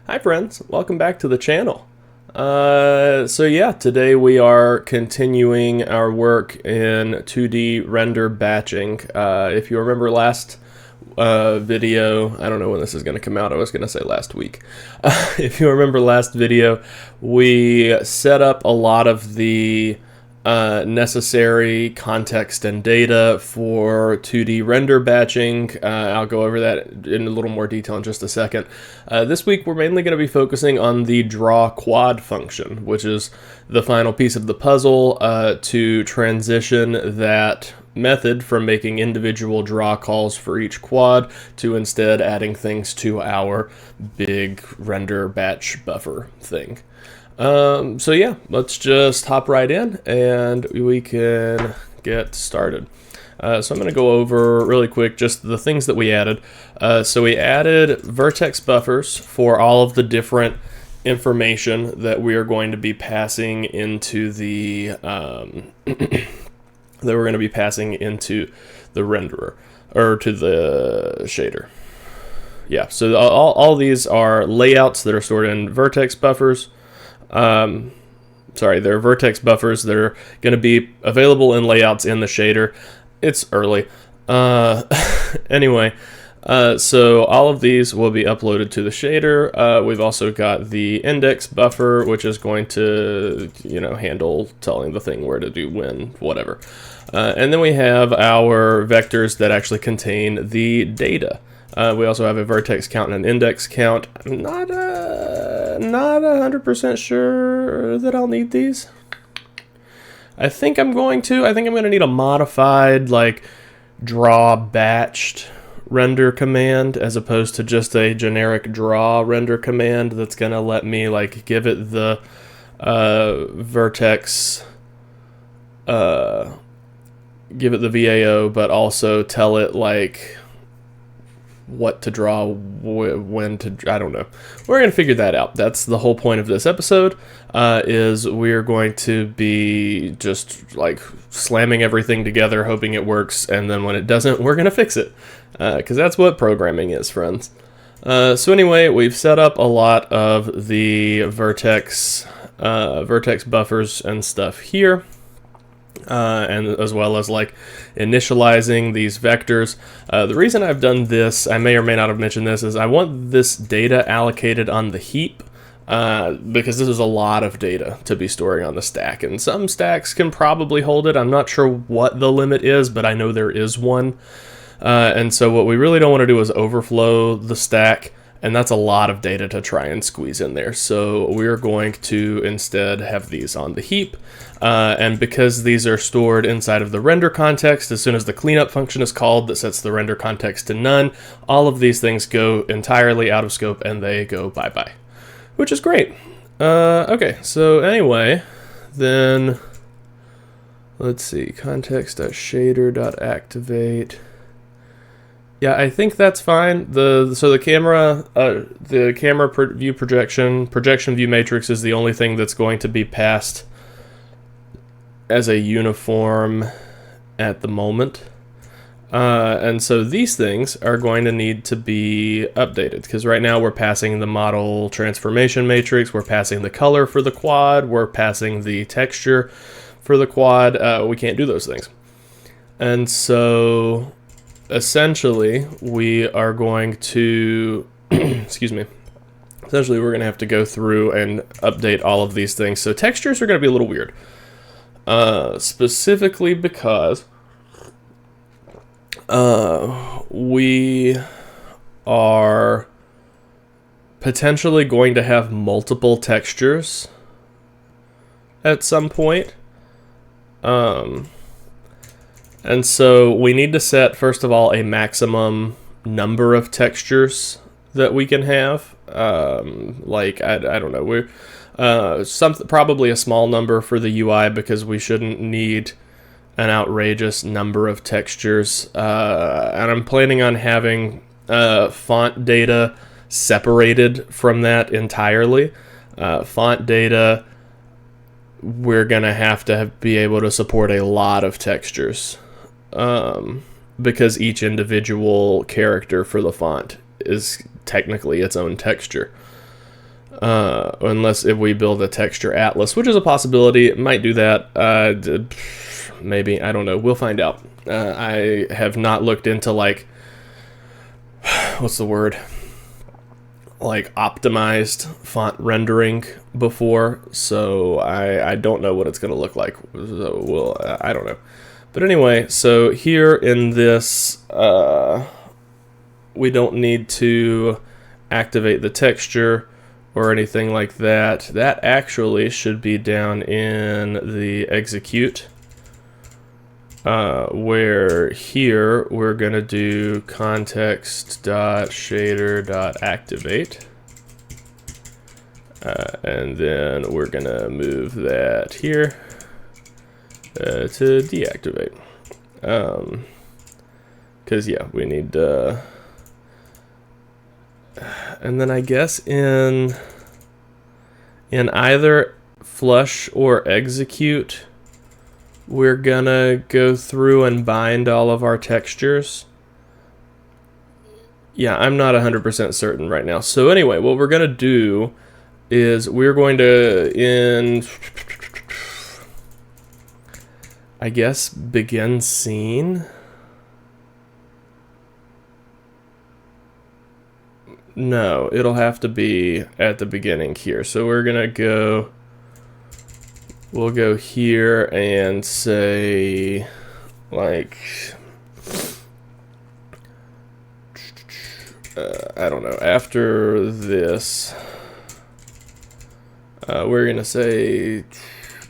Hi friends, welcome back to the channel. Today we are continuing our work in 2D render batching. If you remember last video, I don't know when this is going to come out, I was going to say last week. If you remember last video, we set up a lot of the necessary context and data for 2D render batching. I'll go over that in a little more detail in just a second. This week we're mainly going to be focusing on the draw quad function, which is the final piece of the puzzle to transition that method from making individual draw calls for each quad to instead adding things to our big render batch buffer thing. Let's just hop right in and we can get started. So I'm going to go over really quick just the things that we added. So we added vertex buffers for all of the different information that we are going to be passing into the renderer or to the shader. Yeah, so all these are layouts that are stored in vertex buffers. They're vertex buffers that are going to be available in layouts in the shader. It's early. So all of these will be uploaded to the shader. We've also got the index buffer, which is going to, handle telling the thing where to do when, whatever. And then we have our vectors that actually contain the data. We also have a vertex count and an index count. I'm not 100% sure that I'll need these. I think I'm going to need a modified, draw batched render command as opposed to just a generic draw render command that's going to let me, give it the vertex, give it the VAO, but also tell it, what to draw, when to, I don't know. We're going to figure that out. That's the whole point of this episode, is we're going to be just slamming everything together, hoping it works, and then when it doesn't, we're going to fix it, because that's what programming is, friends. So anyway, we've set up a lot of the vertex buffers and stuff here. And as well as initializing these vectors. The reason I've done this, I may or may not have mentioned this, is I want this data allocated on the heap, because this is a lot of data to be storing on the stack, and some stacks can probably hold it. I'm not sure what the limit is, but I know there is one. And so what we really don't want to do is overflow the stack, and that's a lot of data to try and squeeze in there. So we're going to instead have these on the heap. And because these are stored inside of the render context, as soon as the cleanup function is called that sets the render context to none, all of these things go entirely out of scope and they go bye-bye, which is great. Okay, so anyway, then let's see, context.shader.activate. Yeah, I think that's fine. The camera view projection view matrix is the only thing that's going to be passed as a uniform at the moment. And so these things are going to need to be updated, because right now we're passing the model transformation matrix, we're passing the color for the quad, we're passing the texture for the quad. We can't do those things. And so essentially we are going to essentially we're going to have to go through and update all of these things. So textures are going to be a little weird, specifically because we are potentially going to have multiple textures at some point. And so we need to set, first of all, a maximum number of textures that we can have. I don't know, we're probably a small number for the UI, because we shouldn't need an outrageous number of textures. And I'm planning on having font data separated from that entirely. Font data, we're going to have be able to support a lot of textures. Because each individual character for the font is technically its own texture. Unless if we build a texture atlas, which is a possibility. It might do that. Maybe, I don't know. We'll find out. I have not looked into, like, what's the word? Like optimized font rendering before, so I don't know what it's going to look like. So I don't know. But anyway, so here in this, we don't need to activate the texture or anything like that. That actually should be down in the execute, where here we're going to do context.shader.activate. And then we're going to move that here to deactivate. Because, yeah, we need... and then I guess in either flush or execute, we're gonna go through and bind all of our textures. Yeah, I'm not 100% certain right now. So anyway, what we're gonna do is we're going to, I guess, begin scene. No, it'll have to be at the beginning here. So we're gonna go... We'll go here and say, like, I don't know, after this, we're going to say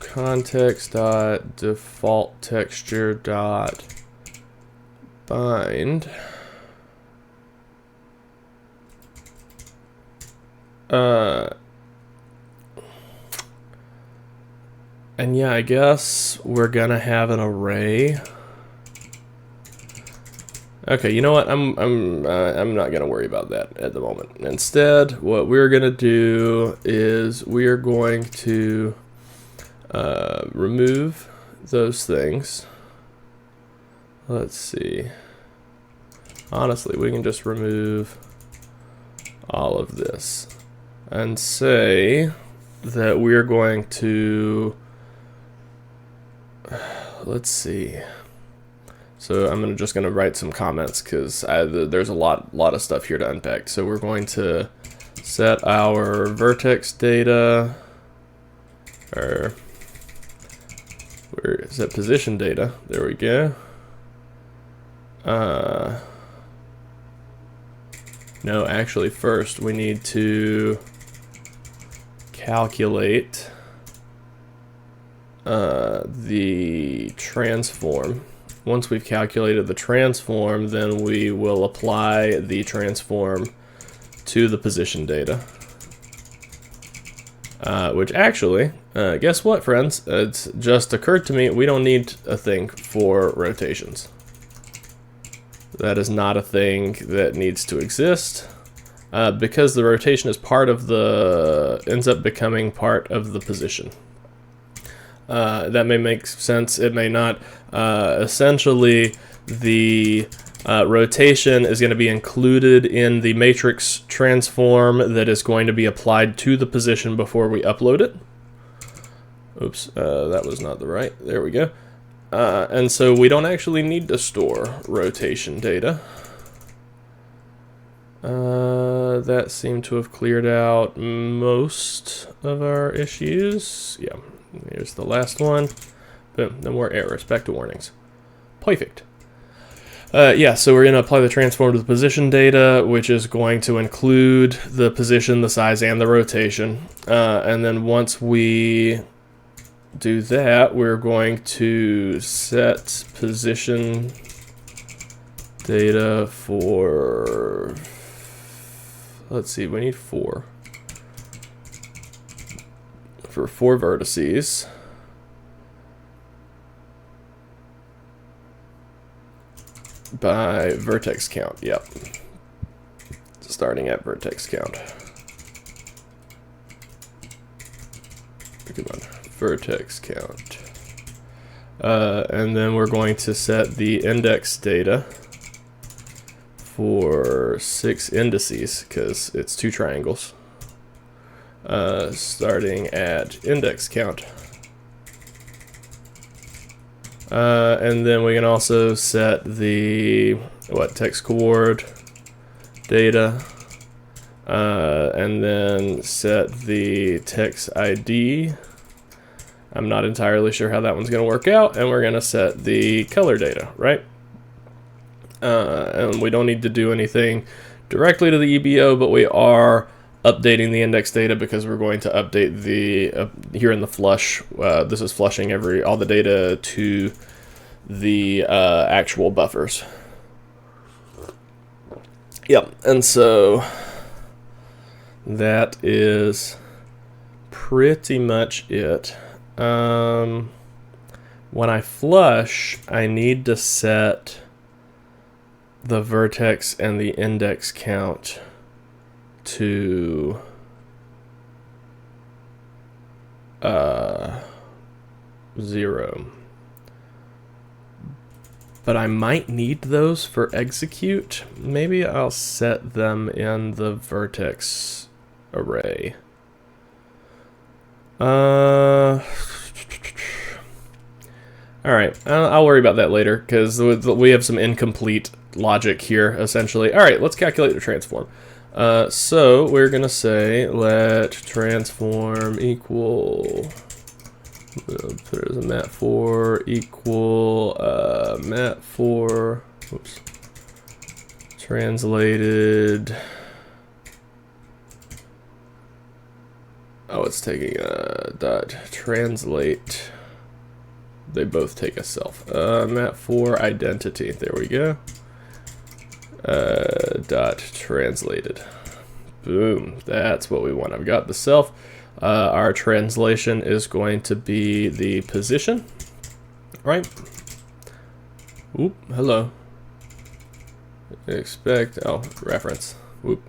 context.defaultTexture.bind. And yeah, I guess we're gonna have an array. Okay, you know what? I'm not gonna worry about that at the moment. Instead, what we're gonna do is we are going to remove those things. Let's see. Honestly, we can just remove all of this and say that we're going to... Let's see. So I'm just going to write some comments because there's a lot of stuff here to unpack. So we're going to set our vertex data, or where is that? Position data. There we go. No, actually, first we need to calculate the transform. Once we've calculated the transform, then we will apply the transform to the position data. Which actually, guess what, friends? It's just occurred to me, we don't need a thing for rotations. That is not a thing that needs to exist. Because the rotation is part of the, ends up becoming part of the position. That may make sense, it may not. Essentially, the rotation is going to be included in the matrix transform that is going to be applied to the position before we upload it. Oops, that was not the right. There we go. And so we don't actually need to store rotation data. That seemed to have cleared out most of our issues. Yeah. Here's the last one. Boom, no more errors. Back to warnings. Perfect. Yeah, so we're going to apply the transform to the position data, which is going to include the position, the size, and the rotation. And then once we do that, we're going to set position data for... Let's see, we need 4. For 4 vertices. By vertex count, yep. Starting at vertex count. Come on, vertex count. And then we're going to set the index data for 6 indices, because it's 2 triangles. starting at index count. And then we can also set the text coord data, and then set the text ID. I'm not entirely sure how that one's going to work out, and we're going to set the color data, right? And we don't need to do anything directly to the EBO, but we are updating the index data because we're going to update the here in the flush. This is flushing all the data to the actual buffers. Yep, and so that is pretty much it. When I flush, I need to set the vertex and the index count to 0. But I might need those for execute. Maybe I'll set them in the vertex array. Alright, I'll worry about that later, because we have some incomplete logic here, essentially. Alright, let's calculate the transform. So we're going to say let transform equal, put it as a mat4 equal mat4, oops, translated. Oh, it's taking a dot translate. They both take a self. Mat4 identity. There we go. Dot translated. Boom. That's what we want. I've got the self. Our translation is going to be the position. Right? Oop. Hello. Expect. Oh, reference. Whoop.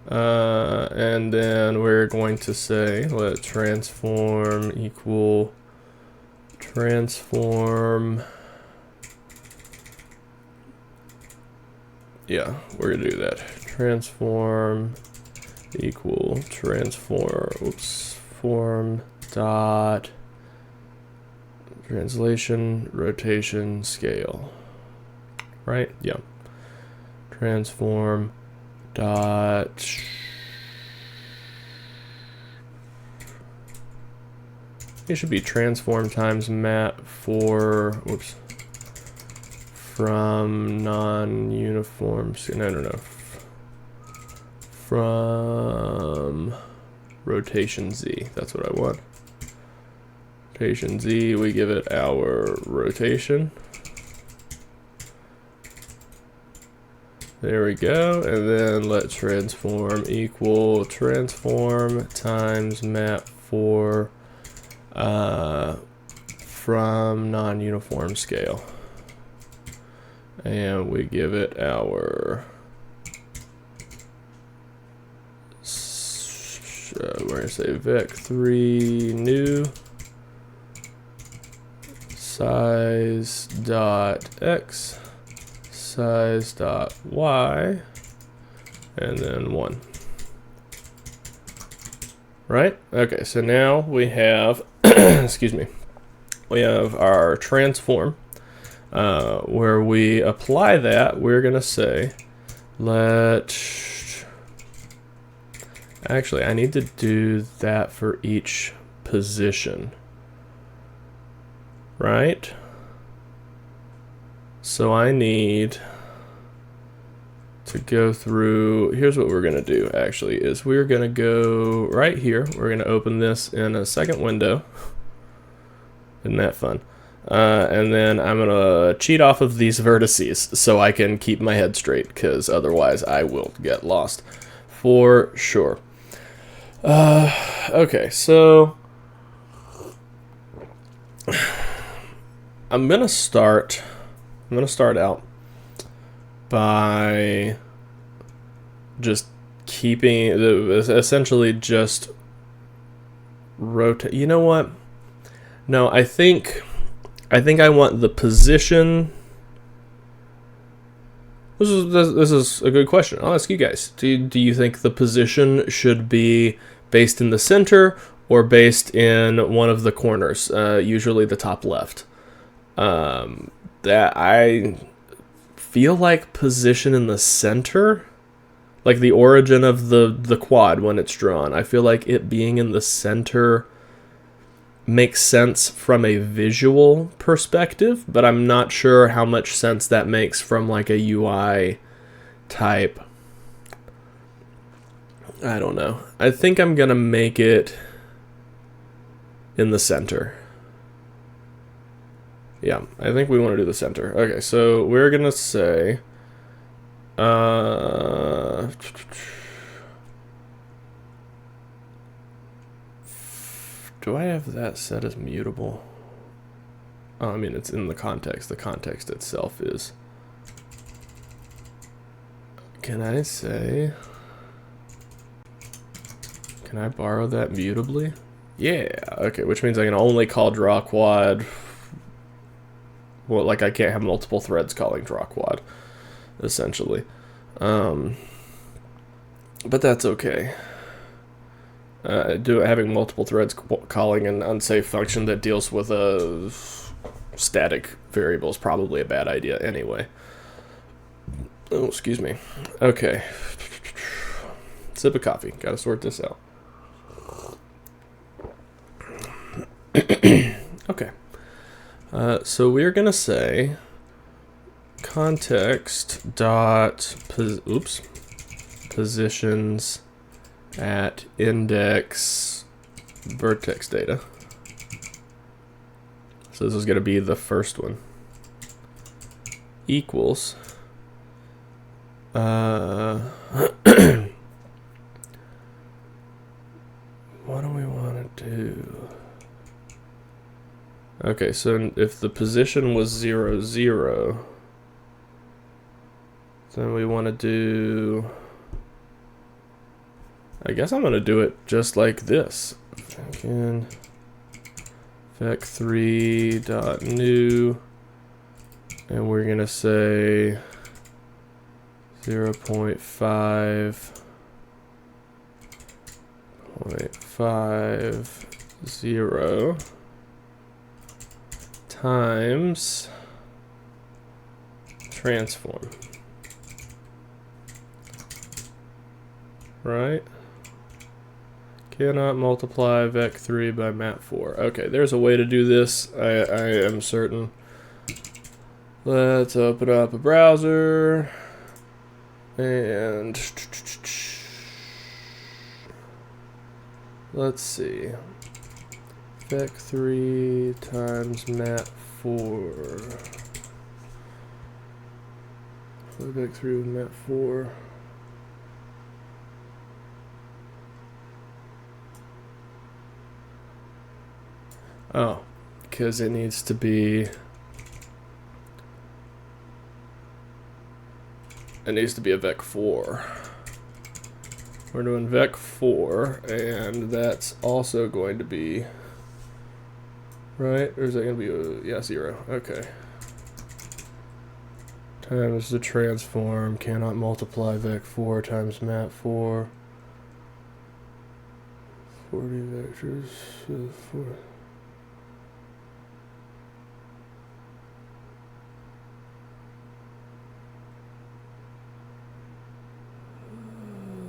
And then we're going to say let transform equal transform. Yeah, we're gonna do that. Transform equal transform. Oops. Form dot translation rotation scale. Right? Yeah. Transform dot it should be transform times mat4 whoops from non-uniform no from rotation z. That's what I want. Rotation z, we give it our rotation. There we go, and then let transform equal transform times mat4 from non-uniform scale. And we give it our, we're going to say vec3 new size dot x size dot y and then 1. Right? Okay, so now we have excuse me, we have our transform. Where we apply that, we're gonna say actually I need to do that for each position, right? So I need to go through, here's what we're gonna do actually, is we're gonna go right here, we're gonna open this in a second window. Isn't that fun? And then I'm gonna cheat off of these vertices so I can keep my head straight, because otherwise I will get lost for sure. Okay, so I'm gonna start out by just keeping essentially just rotate. You know what? No, I think I want the position. This is a good question. I'll ask you guys. Do you think the position should be based in the center or based in one of the corners, usually the top left. That I feel like position in the center, like the origin of the quad when it's drawn, I feel like it being in the center makes sense from a visual perspective, but I'm not sure how much sense that makes from like a UI type. I don't know. I think I'm gonna make it in the center. Yeah, I think we want to do the center. Okay, so we're gonna say do I have that set as mutable? Oh, I mean, it's in the context. The context itself is. Can I say? Can I borrow that mutably? Yeah. Okay, which means I can only call draw quad. Well, like I can't have multiple threads calling draw quad, essentially. But that's okay. Having multiple threads calling an unsafe function that deals with a static variable is probably a bad idea anyway. Oh, excuse me. Okay. Sip of coffee. Gotta sort this out. Okay. So we're gonna say context dot positions at index vertex data. So this is gonna be the first one. Equals what do we want to do? Okay, so if the position was 0, 0, then we want to do, I guess I'm going to do it just like this. Again, vec3.new, and we're going to say 0.50 times transform, right? Cannot multiply vec3 by map4. Okay, there's a way to do this, I am certain. Let's open up a browser and let's see. Vec3 times map4. Vec3 with map4. Oh, because it needs to be. It needs to be a vec4. We're doing vec4, and that's also going to be. Right? Or is that going to be, yeah, 0. Okay. Times the transform, cannot multiply vec4 times map4. 40 vectors, 4.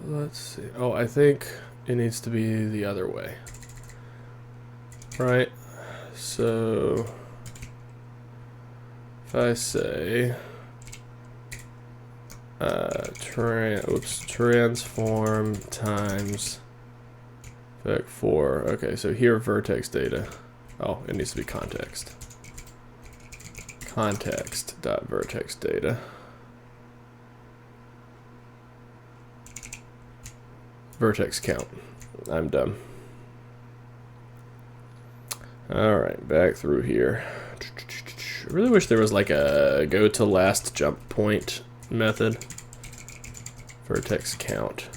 Let's see. Oh, I think it needs to be the other way. Right? So if I say transform times vec4. Okay, so here vertex data. Oh, it needs to be context. Context dot vertex data. Vertex count. I'm done. Alright, back through here. I really wish there was like a go to last jump point method. Vertex count.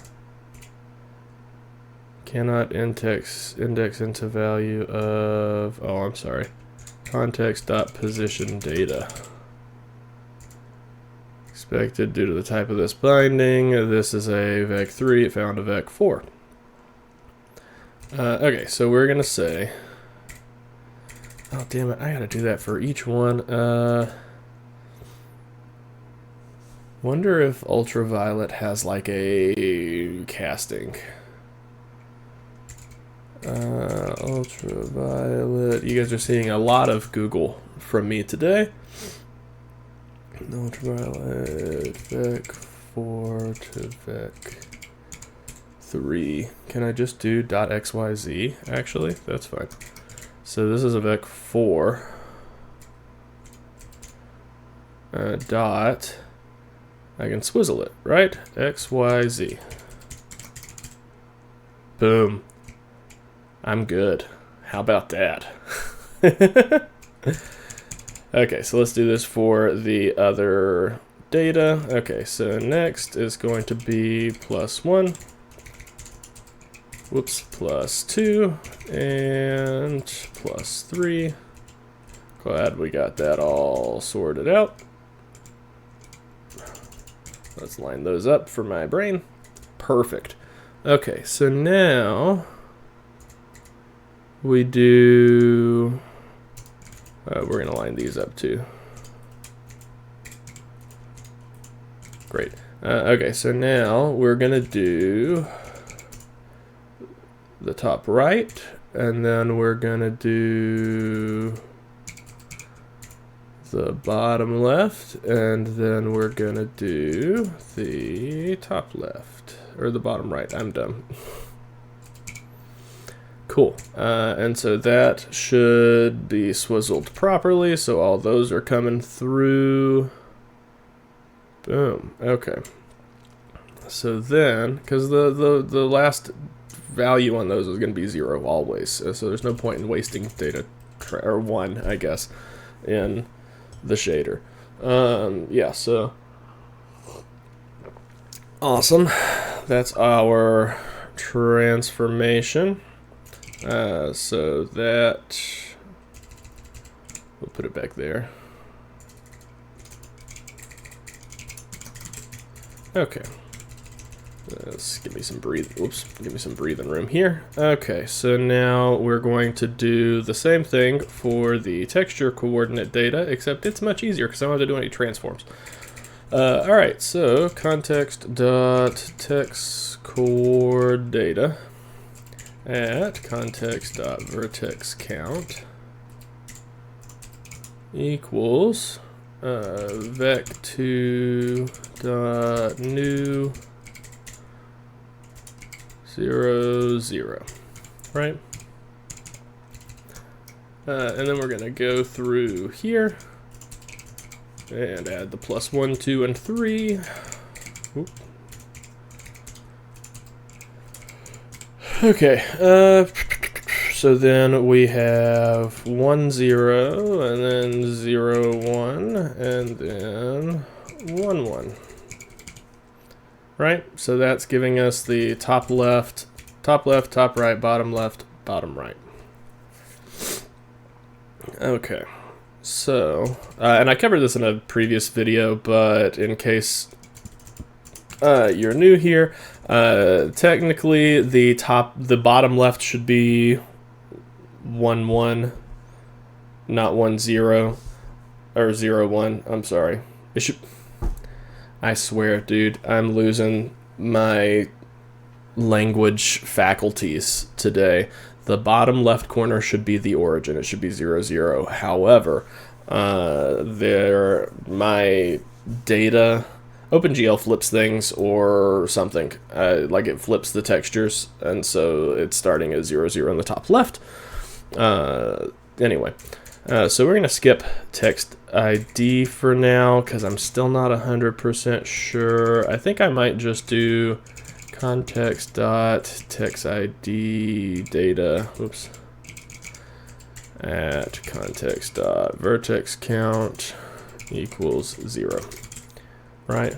Cannot index into value of, oh, I'm sorry. Context.position data. Expected due to the type of this binding. This is a vec3, it found a vec4. Okay, so we're gonna say, oh damn it, I gotta do that for each one. Wonder if ultraviolet has like a casting. Ultraviolet. You guys are seeing a lot of Google from me today. Ultraviolet Vec 4 to Vec 3. Can I just do .xyz? Actually, that's fine. So this is a Vec 4. Dot. I can swizzle it, right? XYZ. Boom. I'm good. How about that? Okay, so let's do this for the other data. Okay, so next is going to be +1. Whoops, +2 and +3. Glad we got that all sorted out. Let's line those up for my brain. Perfect. Okay, so now we do, we're gonna line these up too. Great. Okay, so now we're gonna do the top right, and then we're gonna do the bottom left, and then we're gonna do the top left, or the bottom right. I'm dumb. Cool. And so that should be swizzled properly, so all those are coming through. Boom. Okay. So then, because the last value on those is going to be 0 always, so there's no point in wasting data, or 1, I guess, in the shader. Yeah, so awesome. That's our transformation. So that, we'll put it back there. Okay. Let's give me some breathing room here. Okay, so now we're going to do the same thing for the texture coordinate data, except it's much easier because I don't have to do any transforms. Alright, so context.text coord data at context.vertex count equals vec2.new 0, 0, right? And then we're gonna go through here and add the +1, 2, and 3. Oop. Okay, so then we have 1, 0, and then 0, 1, and then 1, 1. Right? So that's giving us the top left, top right, bottom left, bottom right. Okay. So, and I covered this in a previous video, but in case you're new here, technically the bottom left should be 1, 1, not 1, 0, or 0, 1. I'm sorry. It should. I swear, dude, I'm losing my language faculties today. The bottom left corner should be the origin. It should be 0, 0. However, my data, OpenGL flips things or something. Like it flips the textures, and so it's starting at 0, 0 on the top left. Anyway. So we're going to skip text ID for now because I'm still not 100% sure. I think I might just do context.textID data, oops, at context.vertex count equals 0, right?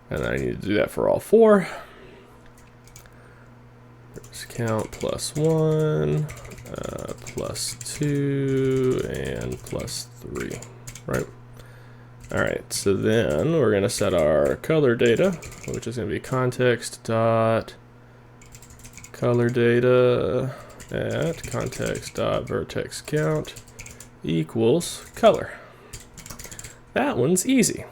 And I need to do that for all 4. Vertex count +1. +2 and +3, right? All right, so then we're gonna set our color data, which is gonna be context dot color data at context.vertex count equals color. That one's easy.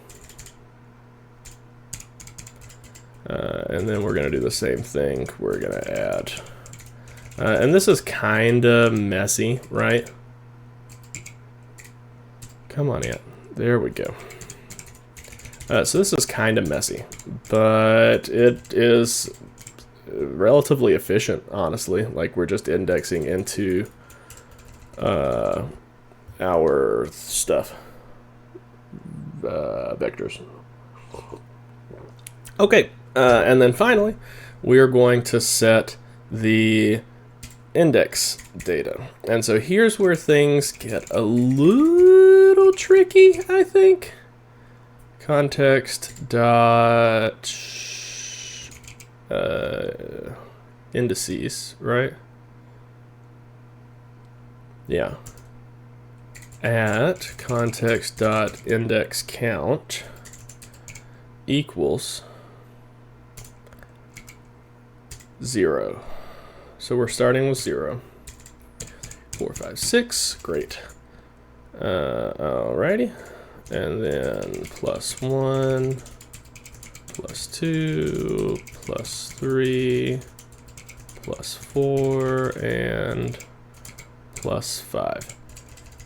And then we're going to do the same thing. We're going to add, and this is kind of messy, right? Come on in. There we go. So this is kind of messy, but it is relatively efficient, honestly. Like, we're just indexing into our stuff, vectors. Okay, and then finally, we are going to set the index data. And so here's where things get a little tricky, I think. Context dot indices, right? Yeah. At context dot index count equals 0. So we're starting with 0. 4, 5, 6. Great. Alrighty. And then plus 1, plus 2, plus 3, plus 4, and plus 5.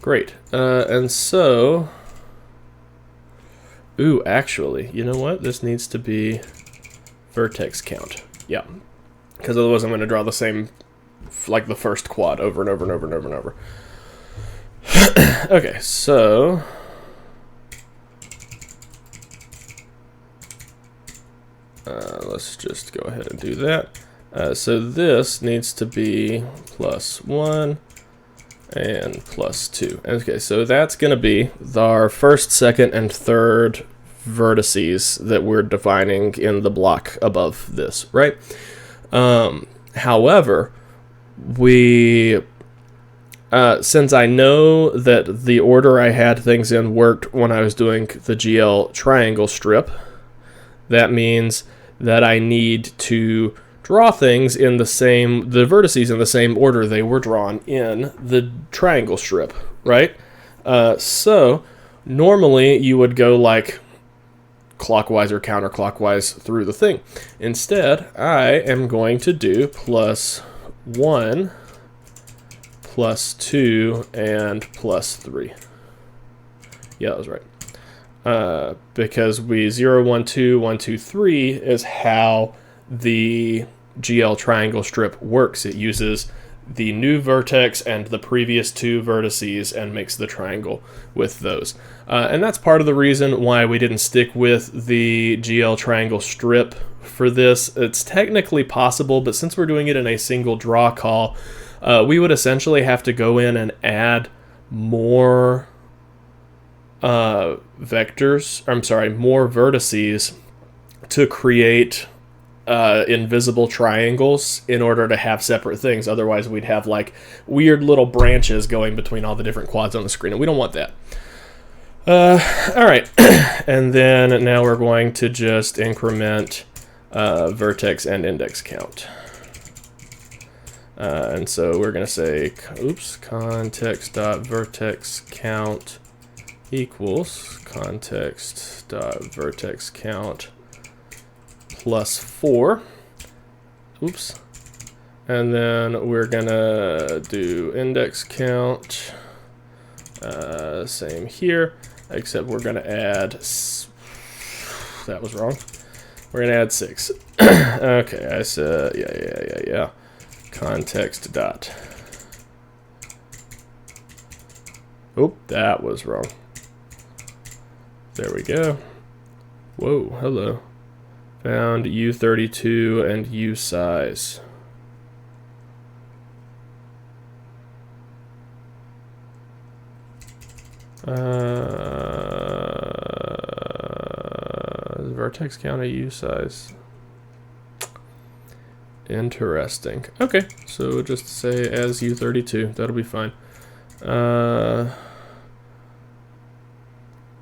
Great. And so, ooh, actually, you know what? This needs to be vertex count. Yeah. Because otherwise I'm going to draw the same, like the first quad over and over and over and over and over. Okay, so let's just go ahead and do that. So this needs to be plus 1 and plus 2. Okay, so that's going to be our first, second, and third vertices that we're defining in the block above this, right? However, we since I know that the order I had things in worked when I was doing the GL triangle strip, that means that I need to draw things in the vertices in the same order they were drawn in the triangle strip, right? So normally you would go like clockwise or counterclockwise through the thing. Instead, I am going to do plus 1, plus 2, and plus 3. Yeah, that was right. Because 0, 1, 2, 1, 2, 3 is how the GL triangle strip works. It uses the new vertex and the previous 2 vertices and makes the triangle with those. And that's part of the reason why we didn't stick with the GL triangle strip for this. It's technically possible, but since we're doing it in a single draw call, we would essentially have to go in and add more more vertices to create invisible triangles in order to have separate things. Otherwise, we'd have like weird little branches going between all the different quads on the screen, and we don't want that. All right, and then now we're going to just increment vertex and index count. And so we're going to say, oops, context.vertex count equals context.vertex count plus 4. Oops. And then we're going to do index count. Same here, except we're going to add, that was wrong. We're going to add 6. Okay, I said, yeah. Context dot. Oh, that was wrong. There we go. Whoa, hello. Found U32 and U size. Vertex count a U size. Interesting. Okay, so we'll just say as U32. That'll be fine.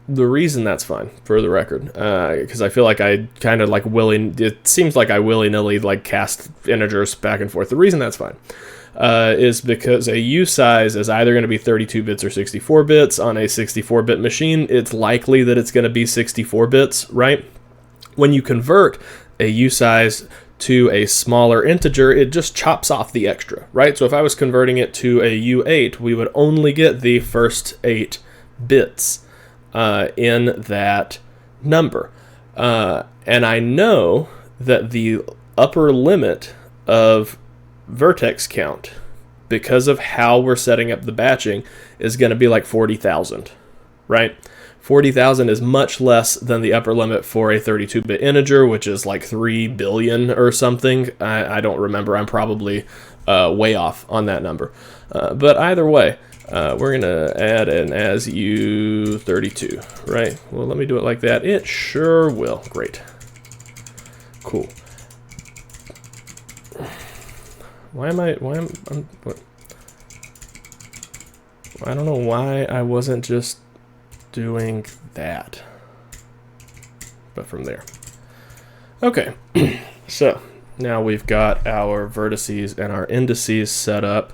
the reason that's fine, for the record, because I feel like I kind of like it seems like I willy-nilly like cast integers back and forth. The reason that's fine is because a U size is either going to be 32 bits or 64 bits. On a 64-bit machine, it's likely that it's going to be 64 bits, right? When you convert a U size to a smaller integer, it just chops off the extra, right? So if I was converting it to a U8, we would only get the first 8 bits in that number. And I know that the upper limit of vertex count, because of how we're setting up the batching, is going to be like 40,000, right? 40,000 is much less than the upper limit for a 32-bit integer, which is like 3 billion or something. I don't remember. I'm probably way off on that number. But either way, we're going to add an as U32, right? Well, let me do it like that. It sure will. Great. Cool. What? I don't know why I wasn't just doing that, but from there. Okay, so now we've got our vertices and our indices set up.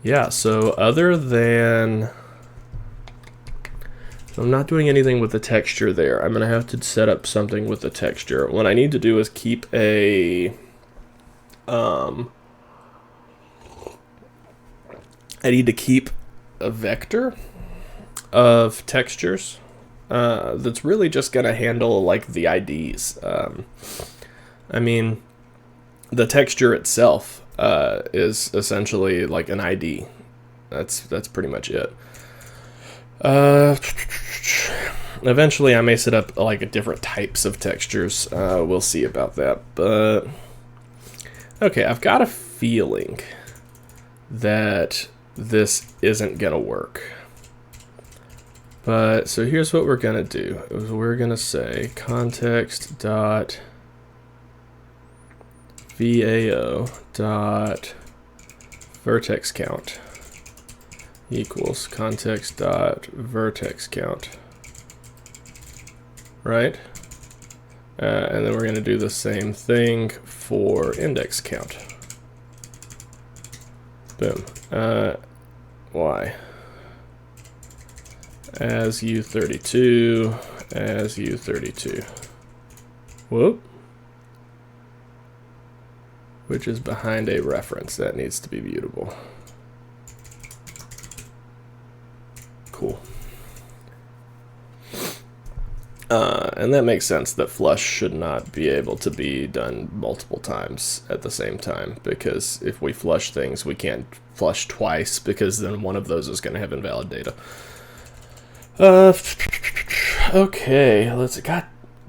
Yeah, so other than, so I'm not doing anything with the texture there. I'm gonna have to set up something with the texture. What I need to do is keep a I need to keep a vector of textures that's really just going to handle like the IDs. I mean, the texture itself is essentially like an ID. That's pretty much it. Eventually I may set up like different types of textures. We'll see about that. But okay, I've got a feeling that this isn't gonna work. But so here's what we're gonna do. We're gonna say context dot VAO dot vertex count equals context dot vertex count, right? And then we're gonna do the same thing for index count. Boom. Y as U32, as U32. Whoop. Which is behind a reference. That needs to be mutable. Cool. And that makes sense that flush should not be able to be done multiple times at the same time, because if we flush things, we can't flush twice, because then one of those is going to have invalid data. Okay,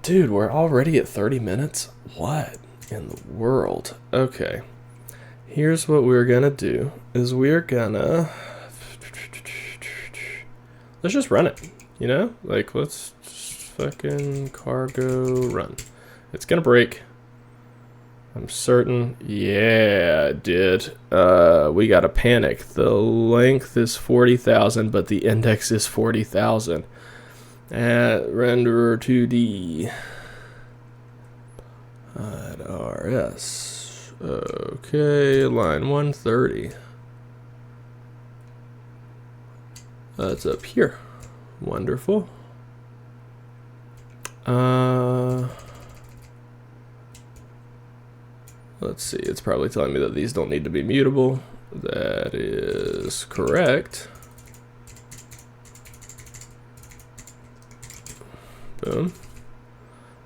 dude, we're already at 30 minutes? What in the world? Okay, here's what we're going to do, is we're going to, let's just run it, you know? Like, let's fucking cargo run. It's gonna break, I'm certain. Yeah, it did. We gotta panic. The length is 40,000, but the index is 40,000. At renderer 2D at RS. Okay, line 130. That's up here. Wonderful. Let's see, it's probably telling me that these don't need to be mutable. That is correct. Boom.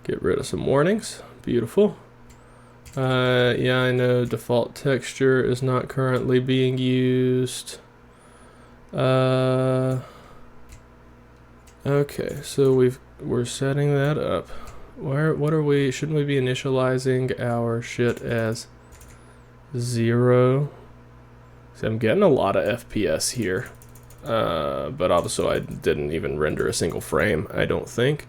Get rid of some warnings. Beautiful. Yeah, I know default texture is not currently being used. Okay, so we're setting that up. What are we, shouldn't we be initializing our shit as 0? See, I'm getting a lot of FPS here. But also I didn't even render a single frame, I don't think.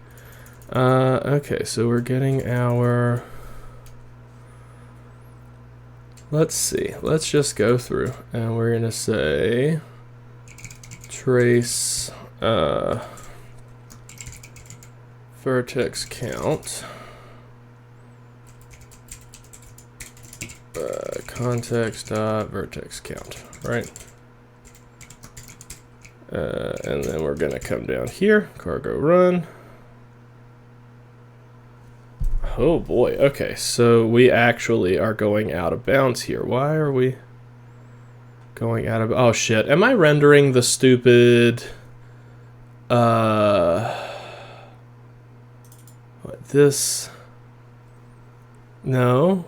Okay, so we're getting our let's see. Let's just go through, and we're gonna say trace vertex count. Context dot vertex count, right? And then we're gonna come down here, cargo run. Oh boy, okay, so we actually are going out of bounds here. Why are we going out of, oh shit, am I rendering the stupid, what, this, no.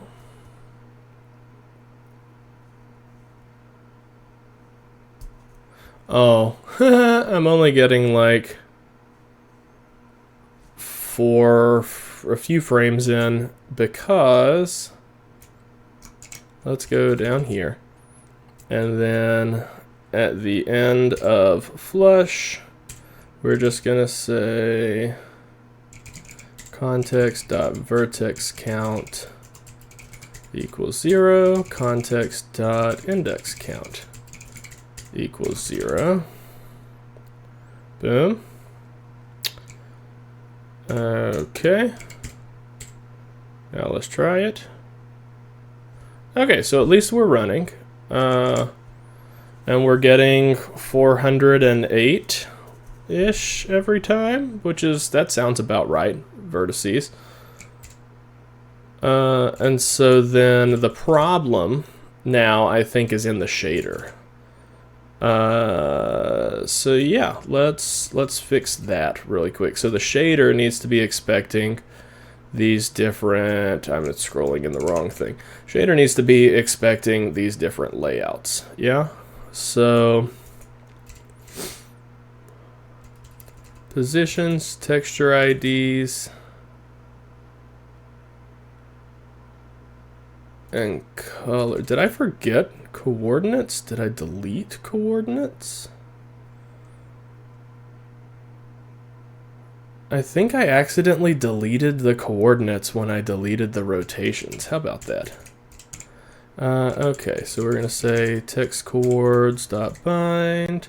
Oh, I'm only getting like a few frames in because let's go down here, and then at the end of flush we're just gonna say context.vertex count equals 0, context.index count equals 0. Boom. Okay. Now let's try it. Okay, so at least we're running. And we're getting 408-ish every time, which is, that sounds about right, vertices. And so then the problem now, I think, is in the shader. So yeah, let's fix that really quick. So the shader needs to be expecting these different, I'm scrolling in the wrong thing. Shader needs to be expecting these different layouts. Yeah. So positions, texture IDs, and color. Did I forget coordinates? Did I delete coordinates? I think I accidentally deleted the coordinates when I deleted the rotations. How about that? Okay, so we're gonna say text coords.bind.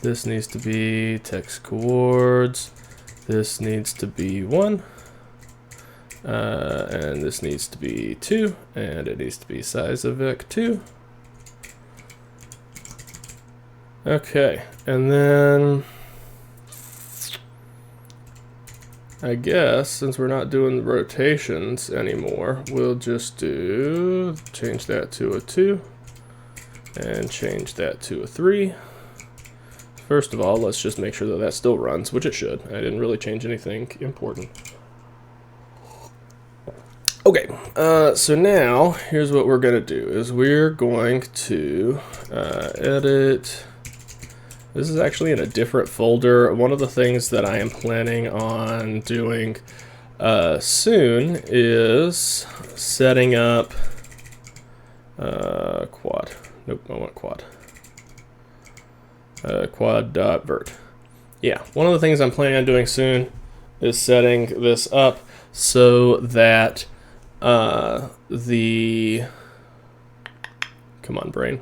This needs to be text coords. This needs to be 1. And this needs to be 2, and it needs to be size of vec2. Okay, and then I guess since we're not doing the rotations anymore, we'll just do, change that to a 2 and change that to a 3. First of all, let's just make sure that that still runs, which it should. I didn't really change anything important. Okay, so now here's what we're gonna do is we're going to edit. This is actually in a different folder. One of the things that I am planning on doing soon is setting up quad. Nope, I want quad. Quad.vert. Yeah, one of the things I'm planning on doing soon is setting this up so that come on, brain.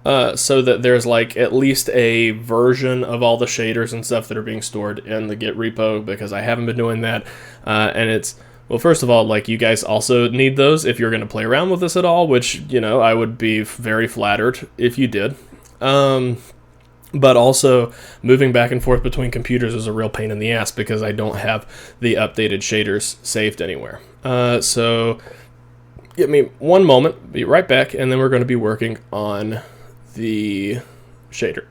So that there's like at least a version of all the shaders and stuff that are being stored in the Git repo, because I haven't been doing that. And it's, well, first of all, like, you guys also need those if you're going to play around with this at all, which, you know, I would be very flattered if you did. But also, moving back and forth between computers is a real pain in the ass because I don't have the updated shaders saved anywhere. So give me one moment, be right back, and then we're going to be working on the shader.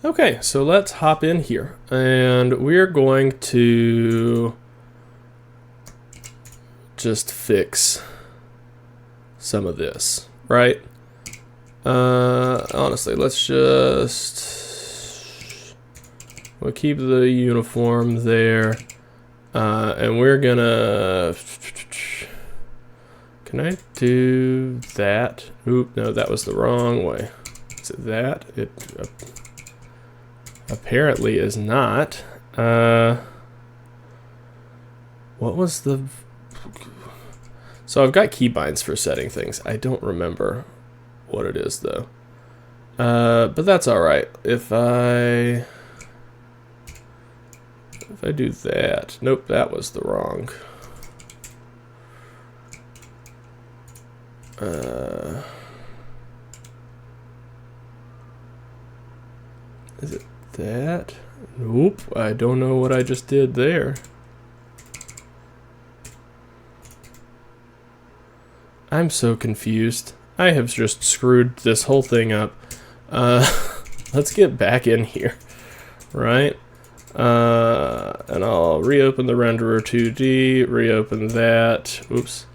Okay, so let's hop in here, and we're going to just fix some of this, right? Honestly, let's just, we'll keep the uniform there, and we're gonna, can I do that? Oop, no, that was the wrong way. Is it that? It apparently is not. What was the, So I've got keybinds for setting things. I don't remember what it is though. But that's all right. If I do that, nope, that was the wrong. Is it that? Nope, I don't know what I just did there. I'm so confused. I have just screwed this whole thing up. Let's get back in here, right? And I'll reopen the renderer 2D, reopen that, oops.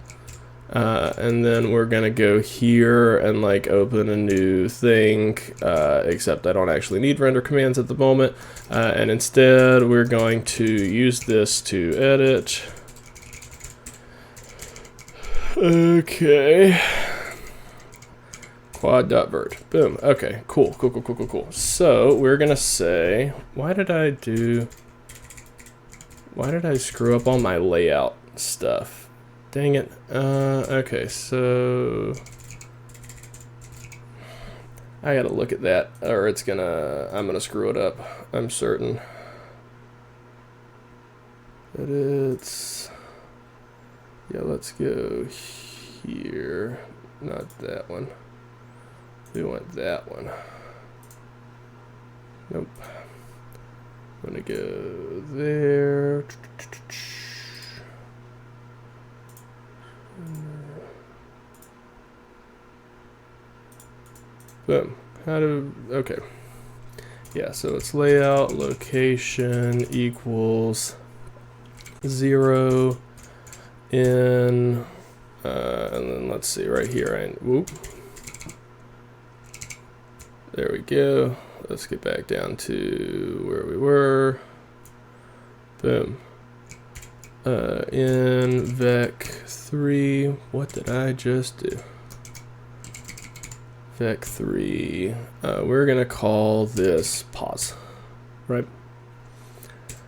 And then we're gonna go here and like open a new thing, except I don't actually need render commands at the moment. And instead we're going to use this to edit. Okay. Quad.vert. Boom. Okay, cool. So we're gonna say, why did I screw up all my layout stuff? Dang it. Okay, so I gotta look at that, or I'm gonna screw it up. I'm certain. But yeah, let's go here. Not that one. We want that one. Nope. I'm gonna go there. Boom. Okay. Yeah, so it's layout, location equals 0 in, and then let's see right here, whoop. There we go. Let's get back down to where we were. Boom. In vec3, what did I just do? Vec3, we're gonna call this pause, right?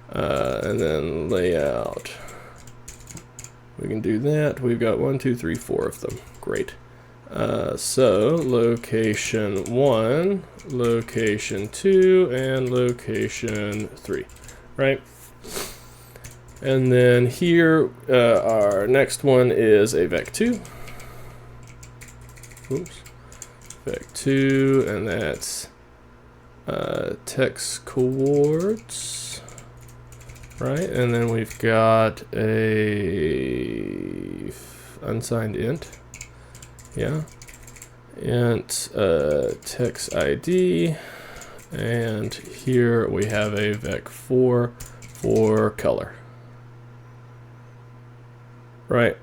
And then layout. We can do that. We've got 1, 2, 3, 4 of them. Great. So location 1, location 2, and location 3, right? And then here, our next one is a vec2. Oops. Vec2, and that's text coords, right? And then we've got a unsigned int. Yeah, int text ID, and here we have a vec4 for color, right?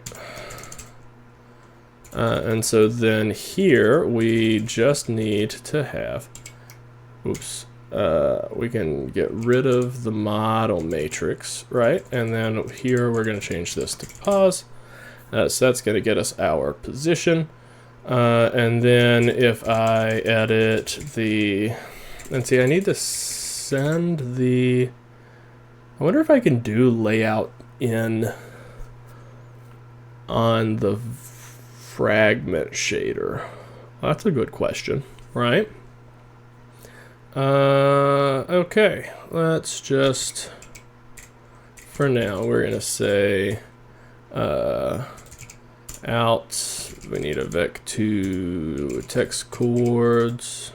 And so then here we just need to have, oops, we can get rid of the model matrix, right? And then here we're going to change this to pause. So that's going to get us our position. And then if I edit the, and see, I need to send the, I wonder if I can do layout on the fragment shader. That's a good question, right? Okay, let's just, for now, we're going to say, out, we need a vec2 text coords.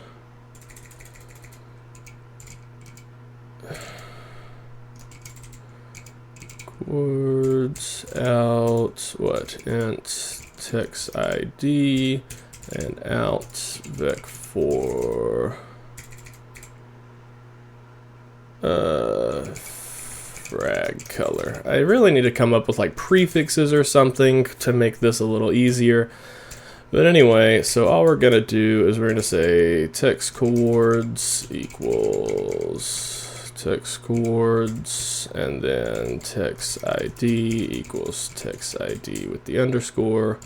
Coords out, what, int text ID, and out vec4 frag color. I really need to come up with like prefixes or something to make this a little easier. But anyway, so all we're gonna do is we're gonna say text coords equals text coords, and then text ID equals text ID with the underscore.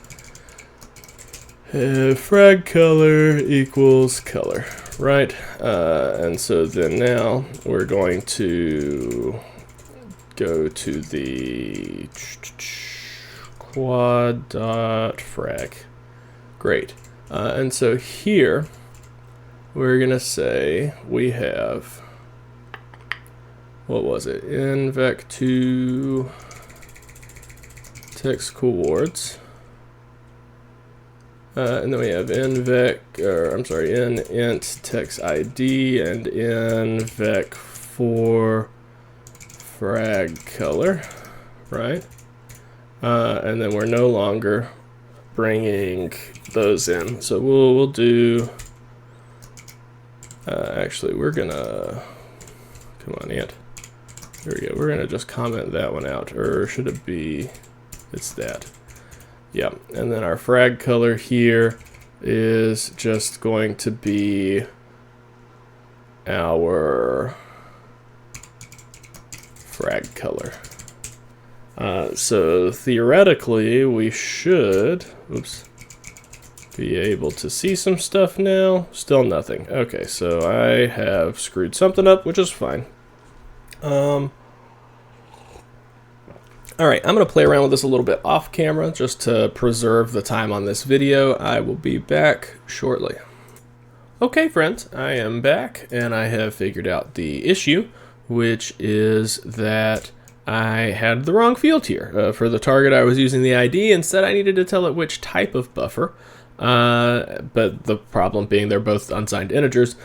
Frag color equals color, right? And so then now we're going to go to the quad.frag. Great. And so here we're gonna say we have, what was it? Invec2 text coords. And then we have invec, or I'm sorry, in int text ID and invec for frag color, right? And then we're no longer bringing those in. So we'll do, actually we're gonna, come on Ant. There we go, we're gonna just comment that one out, or should it be, it's that. Yeah, and then our frag color here is just going to be our frag color. So theoretically, we should, be able to see some stuff now. Still nothing. Okay, so I have screwed something up, which is fine. Alright, I'm going to play around with this a little bit off camera just to preserve the time on this video. I will be back shortly. Okay friends, I am back and I have figured out the issue, which is that I had the wrong field here. For the target I was using the ID, instead I needed to tell it which type of buffer, but the problem being they're both unsigned integers,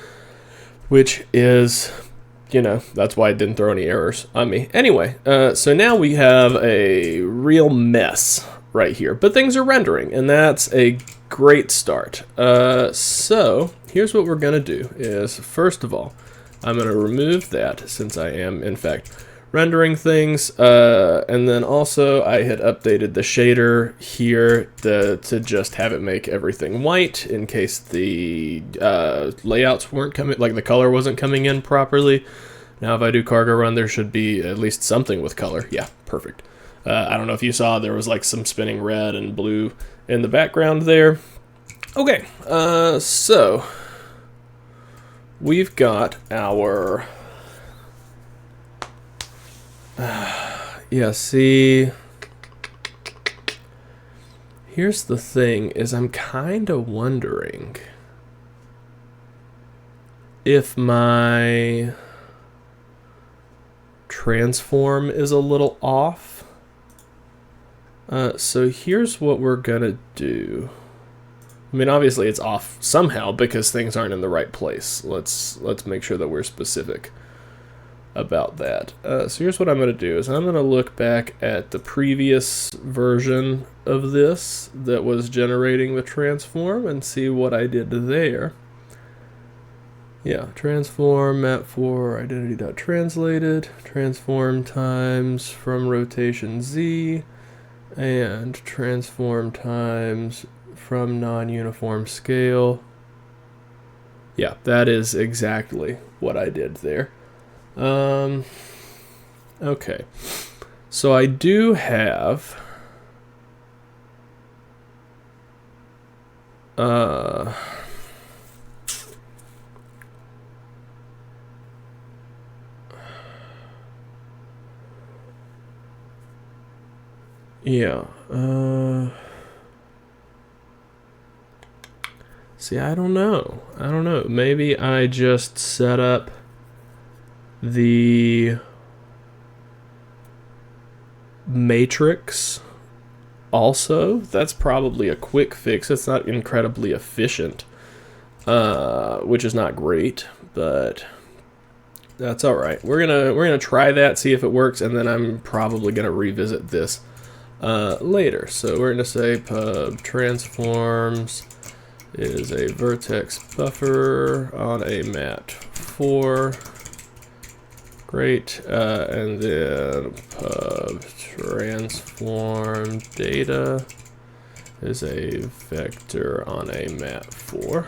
which is, you know, that's why it didn't throw any errors on me. Anyway, so now we have a real mess right here, but things are rendering, and that's a great start. So here's what we're gonna do is, first of all, I'm gonna remove that since I am in fact rendering things, and then also I had updated the shader here to just have it make everything white in case the layouts weren't coming, like the color wasn't coming in properly. Now if I do cargo run, there should be at least something with color. Yeah, perfect. I don't know if you saw, there was like some spinning red and blue in the background there. Okay, so we've got our yeah, see, here's the thing, is I'm kind of wondering if my transform is a little off. So here's what we're gonna do. I mean, obviously it's off somehow because things aren't in the right place. Let's make sure that we're specific about that. So here's what I'm going to do is I'm going to look back at the previous version of this that was generating the transform and see what I did there. Yeah, transform map for identity.translated, transform times from rotation Z, and transform times from non-uniform scale. Yeah, that is exactly what I did there. Okay, so I do have yeah, see, I don't know, maybe I just set up the matrix also. That's probably a quick fix. It's not incredibly efficient, which is not great, but that's all right. We're gonna try that, see if it works, and then I'm probably gonna revisit this later. So we're gonna say pub transforms is a vertex buffer on a mat 4. Great, and then pub transform data is a vector on a mat 4.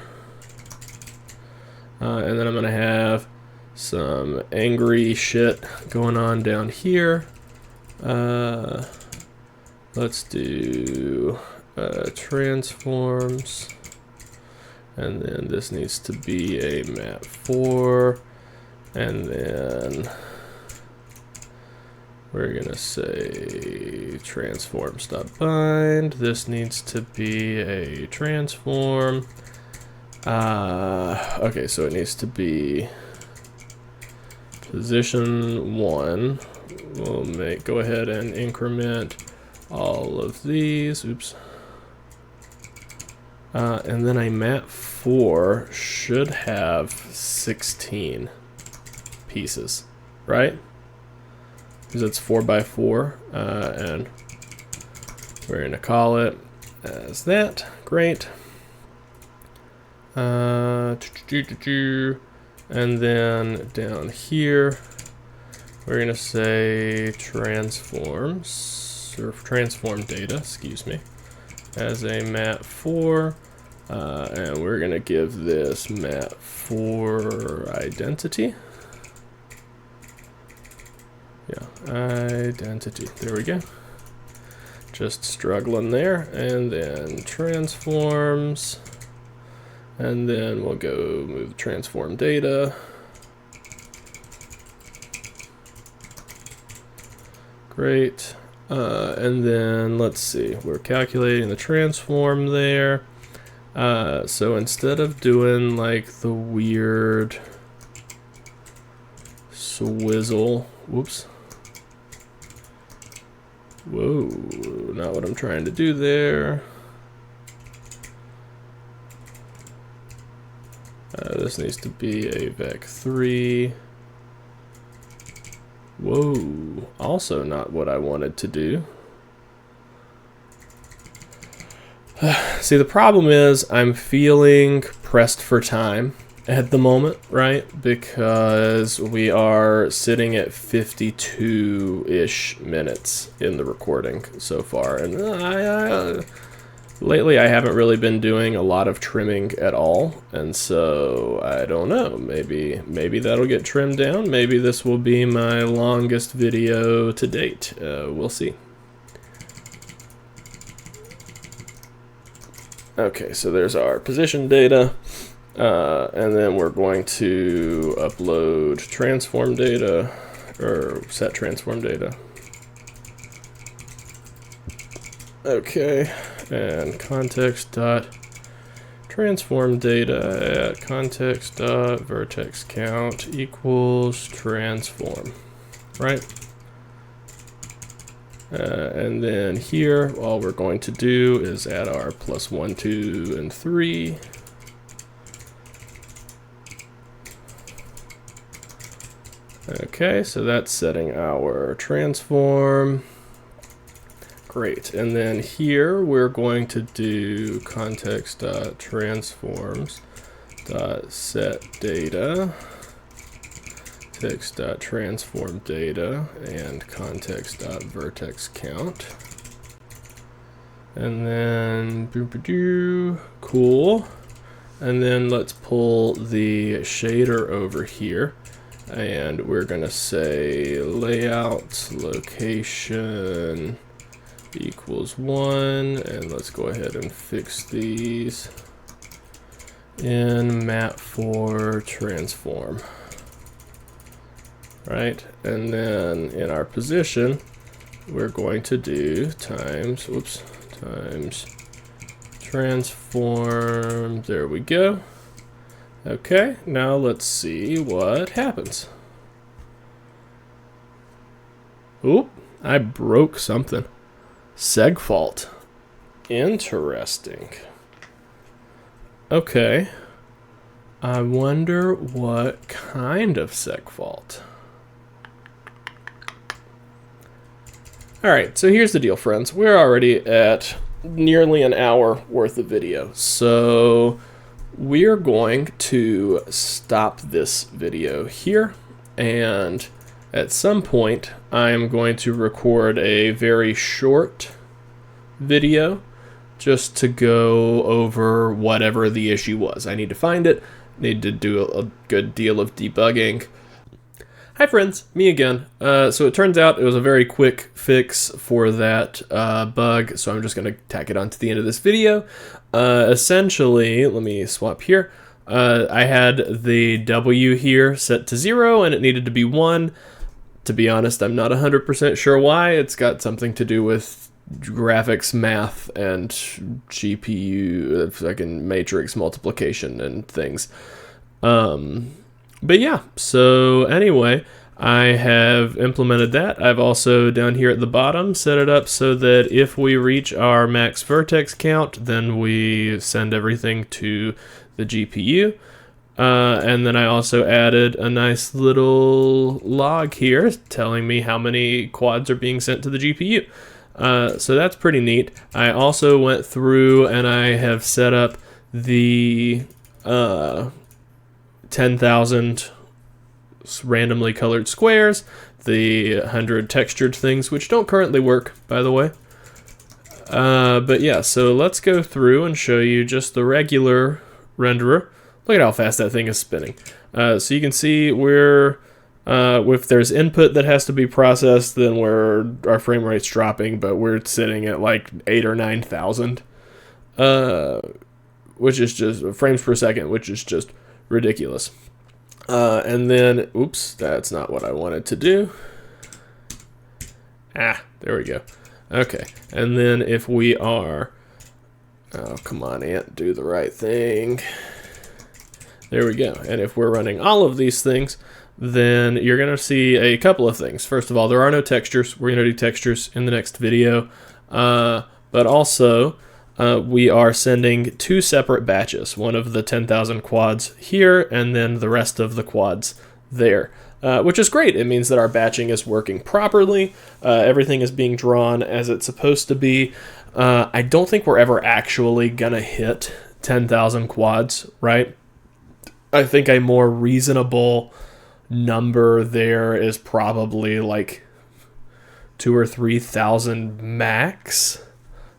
And then I'm gonna have some angry shit going on down here. Let's do transforms, and then this needs to be a mat 4. And then we're gonna say transforms.bind. This needs to be a transform. Okay, so it needs to be position 1. We'll go ahead and increment all of these. Oops. And then a map 4 should have 16 pieces, right? Because it's 4x4, and we're gonna call it as that. Great. And then down here, we're gonna say transforms, or transform data, excuse me, as a map4, and we're gonna give this map4 identity. Yeah, identity, there we go. Just struggling there, and then transforms, and then we'll go move transform data. Great. And then let's see, we're calculating the transform there. So instead of doing like the weird swizzle, whoops. Whoa, not what I'm trying to do there. This needs to be a vec3. Whoa, also not what I wanted to do. See, the problem is I'm feeling pressed for time at the moment, right? Because we are sitting at 52-ish minutes in the recording so far. And lately I haven't really been doing a lot of trimming at all. And so I don't know, maybe that'll get trimmed down. Maybe this will be my longest video to date. We'll see. Okay, so there's our position data, and then we're going to upload transform data, or set transform data. Okay, and context dot transform data at context dot vertex count equals transform, right? And then here, all we're going to do is add our +1, 2, and 3. Okay, so that's setting our transform. Great, and then here we're going to do context.transforms.setData. Text.transform data and context.vertex count. And then cool. And then let's pull the shader over here. And we're gonna say layout location equals 1. And let's go ahead and fix these in map4 transform. Right, and then in our position, we're going to do times transform, there we go. Okay, now let's see what happens. Oop, I broke something. Seg fault. Interesting. Okay, I wonder what kind of seg fault. Alright, so here's the deal, friends. We're already at nearly an hour worth of video. So we're going to stop this video here. And at some point, I'm going to record a very short video just to go over whatever the issue was. I need to find it, need to do a good deal of debugging. Hi friends, me again. So it turns out it was a very quick fix for that bug, so I'm just going to tack it on to the end of this video. Essentially, let me swap here. I had the W here set to 0 and it needed to be 1. To be honest, I'm not 100% sure why. It's got something to do with graphics, math, and GPU, fucking matrix multiplication and things. But yeah, so anyway, I have implemented that. I've also down here at the bottom set it up so that if we reach our max vertex count, then we send everything to the GPU. And then I also added a nice little log here telling me how many quads are being sent to the GPU. So that's pretty neat. I also went through and I have set up the 10,000 randomly colored squares, the 100 textured things, which don't currently work, by the way. But yeah, so let's go through and show you just the regular renderer. Look at how fast that thing is spinning. So you can see we're, if there's input that has to be processed, then our frame rate's dropping, but we're sitting at like 8,000 or 9,000, which is just frames per second, which is just ridiculous. And then, oops, that's not what I wanted to do. There we go. Okay, and then if we are, oh, come on, Ant, do the right thing. There we go. And if we're running all of these things, then you're going to see a couple of things. First of all, there are no textures. We're going to do textures in the next video. But also, we are sending 2 separate batches. One of the 10,000 quads here, and then the rest of the quads there. Which is great. It means that our batching is working properly. Everything is being drawn as it's supposed to be. I don't think we're ever actually going to hit 10,000 quads, right? I think a more reasonable number there is probably like 2,000 or 3,000 max.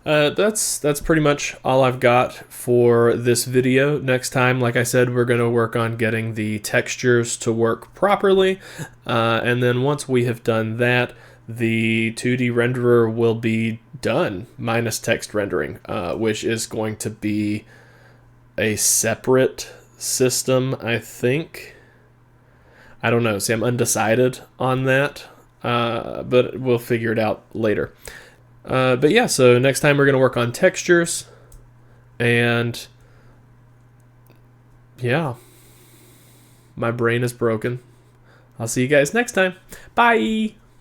That's pretty much all I've got for this video. Next time, like I said, we're going to work on getting the textures to work properly. And then once we have done that, the 2D renderer will be done, minus text rendering, which is going to be a separate system, I think. I don't know. See, I'm undecided on that, but we'll figure it out later. But yeah, so next time we're going to work on textures, and yeah, my brain is broken. I'll see you guys next time. Bye!